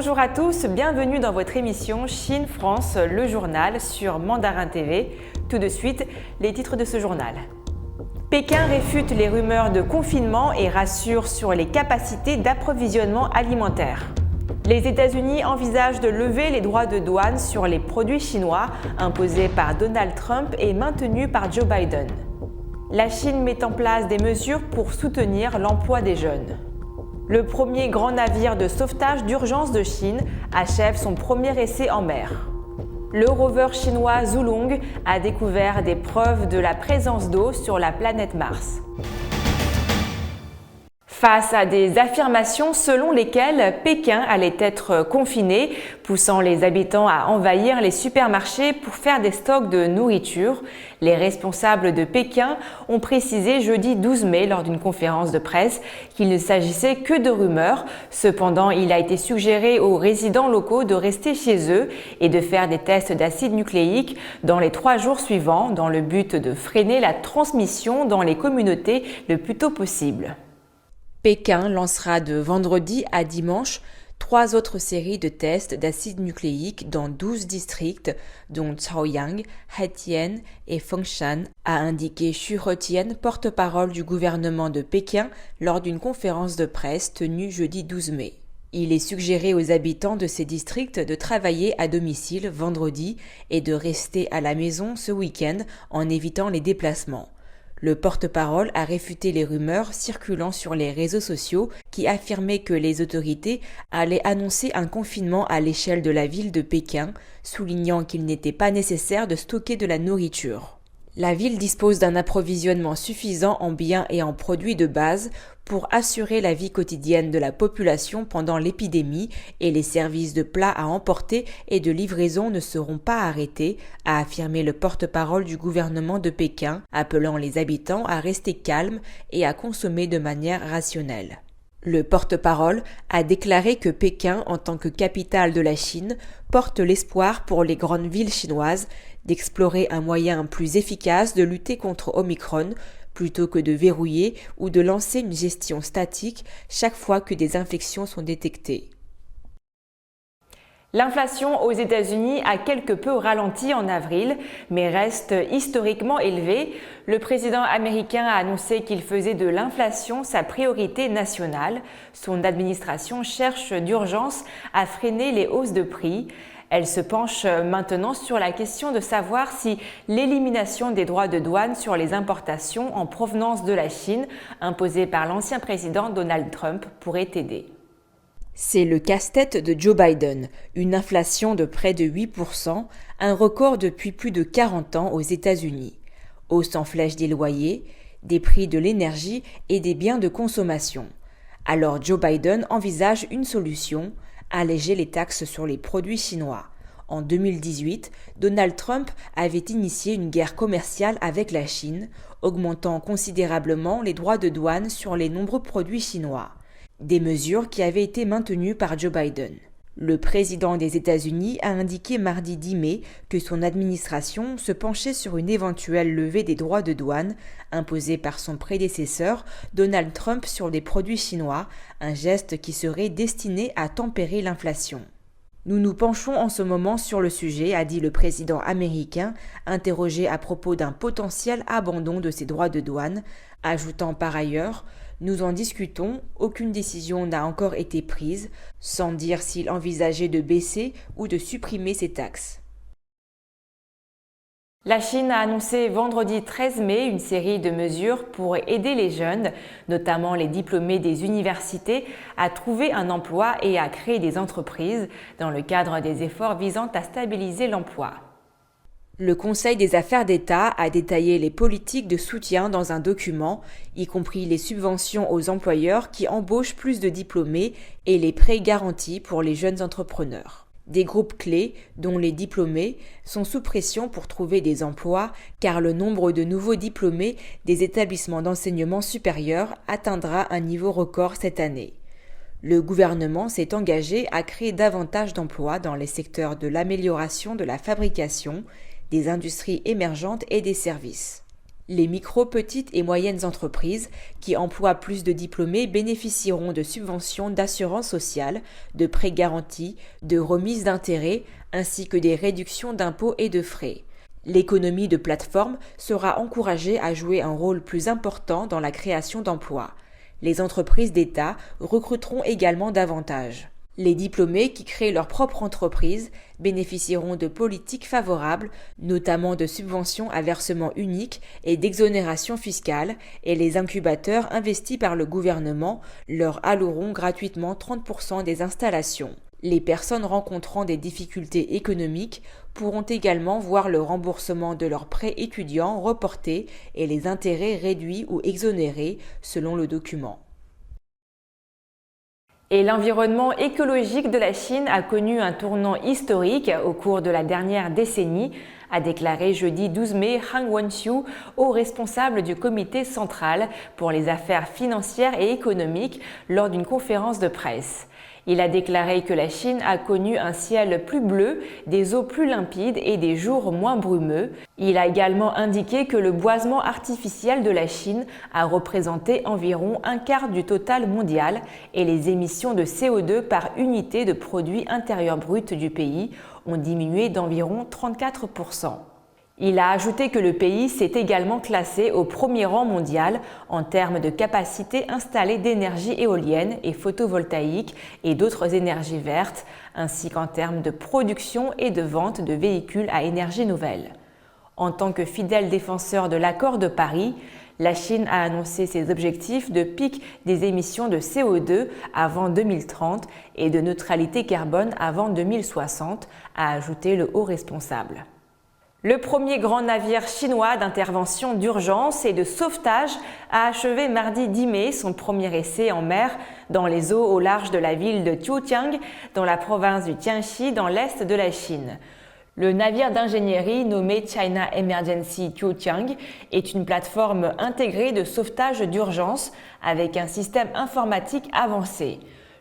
Bonjour à tous, bienvenue dans votre émission Chine-France, le journal sur Mandarin TV. Tout de suite, les titres de ce journal. Pékin réfute les rumeurs de confinement et rassure sur les capacités d'approvisionnement alimentaire. Les États-Unis envisagent de lever les droits de douane sur les produits chinois imposés par Donald Trump et maintenus par Joe Biden. La Chine met en place des mesures pour soutenir l'emploi des jeunes. Le premier grand navire de sauvetage d'urgence de Chine achève son premier essai en mer. Le rover chinois Zhulong a découvert des preuves de la présence d'eau sur la planète Mars. Face à des affirmations selon lesquelles Pékin allait être confiné, poussant les habitants à envahir les supermarchés pour faire des stocks de nourriture, les responsables de Pékin ont précisé jeudi 12 mai lors d'une conférence de presse qu'il ne s'agissait que de rumeurs. Cependant, il a été suggéré aux résidents locaux de rester chez eux et de faire des tests d'acide nucléique dans les 3 jours suivants dans le but de freiner la transmission dans les communautés le plus tôt possible. Pékin lancera de vendredi à dimanche 3 autres séries de tests d'acide nucléique dans 12 districts, dont Chaoyang, Haitien et Fengshan, a indiqué Xu Retian, porte-parole du gouvernement de Pékin, lors d'une conférence de presse tenue jeudi 12 mai. Il est suggéré aux habitants de ces districts de travailler à domicile vendredi et de rester à la maison ce week-end en évitant les déplacements. Le porte-parole a réfuté les rumeurs circulant sur les réseaux sociaux qui affirmaient que les autorités allaient annoncer un confinement à l'échelle de la ville de Pékin, soulignant qu'il n'était pas nécessaire de stocker de la nourriture. La ville dispose d'un approvisionnement suffisant en biens et en produits de base pour assurer la vie quotidienne de la population pendant l'épidémie et les services de plats à emporter et de livraison ne seront pas arrêtés, a affirmé le porte-parole du gouvernement de Pékin, appelant les habitants à rester calmes et à consommer de manière rationnelle. Le porte-parole a déclaré que Pékin, en tant que capitale de la Chine, porte l'espoir pour les grandes villes chinoises d'explorer un moyen plus efficace de lutter contre Omicron plutôt que de verrouiller ou de lancer une gestion statique chaque fois que des infections sont détectées. L'inflation aux États-Unis a quelque peu ralenti en avril, mais reste historiquement élevée. Le président américain a annoncé qu'il faisait de l'inflation sa priorité nationale. Son administration cherche d'urgence à freiner les hausses de prix. Elle se penche maintenant sur la question de savoir si l'élimination des droits de douane sur les importations en provenance de la Chine, imposée par l'ancien président Donald Trump, pourrait aider. C'est le casse-tête de Joe Biden, une inflation de près de 8%, un record depuis plus de 40 ans aux États-Unis. Hausse en flèche des loyers, des prix de l'énergie et des biens de consommation. Alors Joe Biden envisage une solution, alléger les taxes sur les produits chinois. En 2018, Donald Trump avait initié une guerre commerciale avec la Chine, augmentant considérablement les droits de douane sur les nombreux produits chinois. Des mesures qui avaient été maintenues par Joe Biden. Le président des États-Unis a indiqué mardi 10 mai que son administration se penchait sur une éventuelle levée des droits de douane imposés par son prédécesseur Donald Trump sur des produits chinois, un geste qui serait destiné à tempérer l'inflation. Nous nous penchons en ce moment sur le sujet, a dit le président américain, interrogé à propos d'un potentiel abandon de ces droits de douane, ajoutant par ailleurs « Nous en discutons, aucune décision n'a encore été prise, sans dire s'il envisageait de baisser ou de supprimer ces taxes. » La Chine a annoncé vendredi 13 mai une série de mesures pour aider les jeunes, notamment les diplômés des universités, à trouver un emploi et à créer des entreprises dans le cadre des efforts visant à stabiliser l'emploi. Le Conseil des affaires d'État a détaillé les politiques de soutien dans un document, y compris les subventions aux employeurs qui embauchent plus de diplômés et les prêts garantis pour les jeunes entrepreneurs. Des groupes clés, dont les diplômés, sont sous pression pour trouver des emplois car le nombre de nouveaux diplômés des établissements d'enseignement supérieur atteindra un niveau record cette année. Le gouvernement s'est engagé à créer davantage d'emplois dans les secteurs de l'amélioration de la fabrication, des industries émergentes et des services. Les micro, petites et moyennes entreprises qui emploient plus de diplômés bénéficieront de subventions d'assurance sociale, de prêts garantis, de remises d'intérêts ainsi que des réductions d'impôts et de frais. L'économie de plateforme sera encouragée à jouer un rôle plus important dans la création d'emplois. Les entreprises d'État recruteront également davantage. Les diplômés qui créent leur propre entreprise bénéficieront de politiques favorables, notamment de subventions à versement unique et d'exonérations fiscales, et les incubateurs investis par le gouvernement leur alloueront gratuitement 30% des installations. Les personnes rencontrant des difficultés économiques pourront également voir le remboursement de leurs prêts étudiants reporté et les intérêts réduits ou exonérés selon le document. Et l'environnement écologique de la Chine a connu un tournant historique au cours de la dernière décennie, a déclaré jeudi 12 mai Han Wenxiu, haut responsable du comité central pour les affaires financières et économiques, lors d'une conférence de presse. Il a déclaré que la Chine a connu un ciel plus bleu, des eaux plus limpides et des jours moins brumeux. Il a également indiqué que le boisement artificiel de la Chine a représenté environ un quart du total mondial et les émissions de CO2 par unité de produit intérieur brut du pays ont diminué d'environ 34%. Il a ajouté que le pays s'est également classé au premier rang mondial en termes de capacité installée d'énergie éolienne et photovoltaïque et d'autres énergies vertes, ainsi qu'en termes de production et de vente de véhicules à énergie nouvelle. En tant que fidèle défenseur de l'accord de Paris, la Chine a annoncé ses objectifs de pic des émissions de CO2 avant 2030 et de neutralité carbone avant 2060, a ajouté le haut responsable. Le premier grand navire chinois d'intervention d'urgence et de sauvetage a achevé mardi 10 mai son premier essai en mer dans les eaux au large de la ville de Jiujiang, dans la province du Jiangxi, dans l'est de la Chine. Le navire d'ingénierie nommé China Emergency Jiujiang est une plateforme intégrée de sauvetage d'urgence avec un système informatique avancé.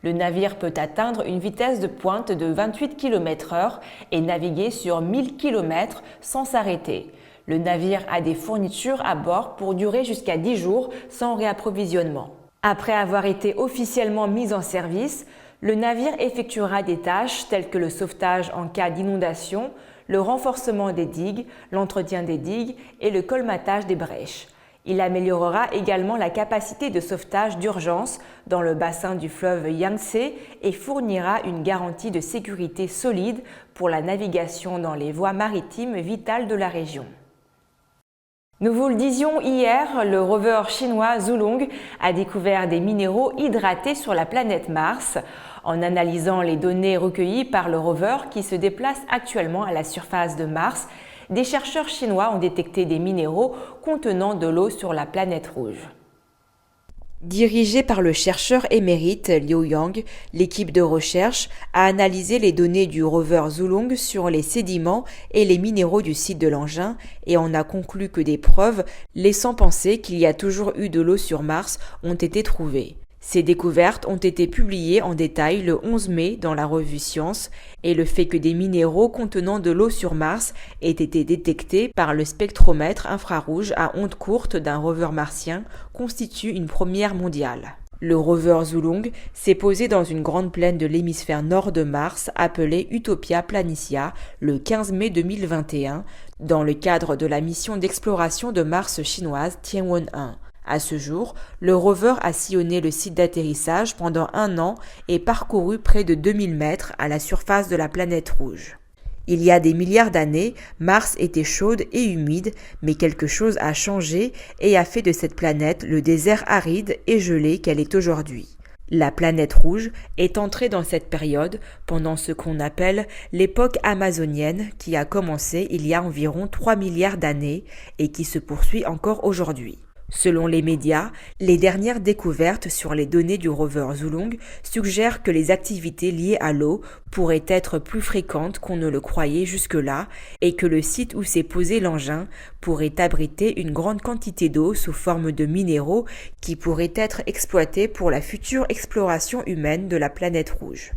Le navire peut atteindre une vitesse de pointe de 28 km/h et naviguer sur 1000 km sans s'arrêter. Le navire a des fournitures à bord pour durer jusqu'à 10 jours sans réapprovisionnement. Après avoir été officiellement mis en service, le navire effectuera des tâches telles que le sauvetage en cas d'inondation, le renforcement des digues, l'entretien des digues et le colmatage des brèches. Il améliorera également la capacité de sauvetage d'urgence dans le bassin du fleuve Yangtze et fournira une garantie de sécurité solide pour la navigation dans les voies maritimes vitales de la région. Nous vous le disions hier, le rover chinois Zhulong a découvert des minéraux hydratés sur la planète Mars. En analysant les données recueillies par le rover qui se déplace actuellement à la surface de Mars, des chercheurs chinois ont détecté des minéraux contenant de l'eau sur la planète rouge. Dirigée par le chercheur émérite Liu Yang, l'équipe de recherche a analysé les données du rover Zhulong sur les sédiments et les minéraux du site de l'engin et en a conclu que des preuves laissant penser qu'il y a toujours eu de l'eau sur Mars ont été trouvées. Ces découvertes ont été publiées en détail le 11 mai dans la revue Science et le fait que des minéraux contenant de l'eau sur Mars aient été détectés par le spectromètre infrarouge à ondes courtes d'un rover martien constitue une première mondiale. Le rover Zhulong s'est posé dans une grande plaine de l'hémisphère nord de Mars appelée Utopia Planitia le 15 mai 2021 dans le cadre de la mission d'exploration de Mars chinoise Tianwen-1. À ce jour, le rover a sillonné le site d'atterrissage pendant 1 an et parcouru près de 2000 mètres à la surface de la planète rouge. Il y a des milliards d'années, Mars était chaude et humide, mais quelque chose a changé et a fait de cette planète le désert aride et gelé qu'elle est aujourd'hui. La planète rouge est entrée dans cette période pendant ce qu'on appelle l'époque amazonienne qui a commencé il y a environ 3 milliards d'années et qui se poursuit encore aujourd'hui. Selon les médias, les dernières découvertes sur les données du rover Zhulong suggèrent que les activités liées à l'eau pourraient être plus fréquentes qu'on ne le croyait jusque-là et que le site où s'est posé l'engin pourrait abriter une grande quantité d'eau sous forme de minéraux qui pourraient être exploités pour la future exploration humaine de la planète rouge.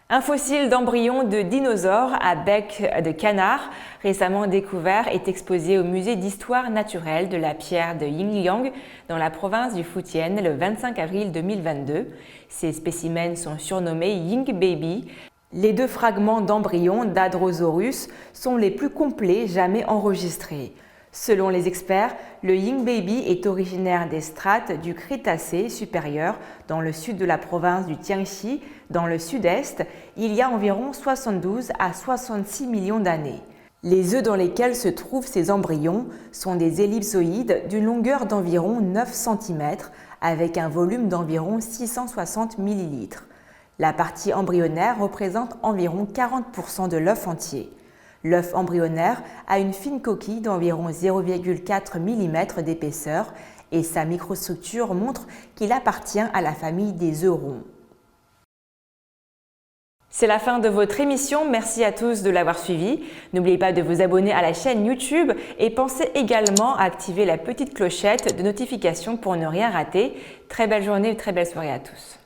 Un fossile d'embryon de dinosaure à bec de canard, récemment découvert, est exposé au musée d'histoire naturelle de la pierre de Yingliang dans la province du Fujian le 25 avril 2022. Ces spécimens sont surnommés Ying Baby. Les 2 fragments d'embryon d'Hadrosaurus sont les plus complets jamais enregistrés. Selon les experts, le Ying Baby est originaire des strates du Crétacé supérieur dans le sud de la province du Jiangxi. Dans le sud-est, il y a environ 72 à 66 millions d'années. Les œufs dans lesquels se trouvent ces embryons sont des ellipsoïdes d'une longueur d'environ 9 cm avec un volume d'environ 660 ml. La partie embryonnaire représente environ 40% de l'œuf entier. L'œuf embryonnaire a une fine coquille d'environ 0,4 mm d'épaisseur et sa microstructure montre qu'il appartient à la famille des œufs ronds. C'est la fin de votre émission, merci à tous de l'avoir suivi. N'oubliez pas de vous abonner à la chaîne YouTube et pensez également à activer la petite clochette de notification pour ne rien rater. Très belle journée, très belle soirée à tous.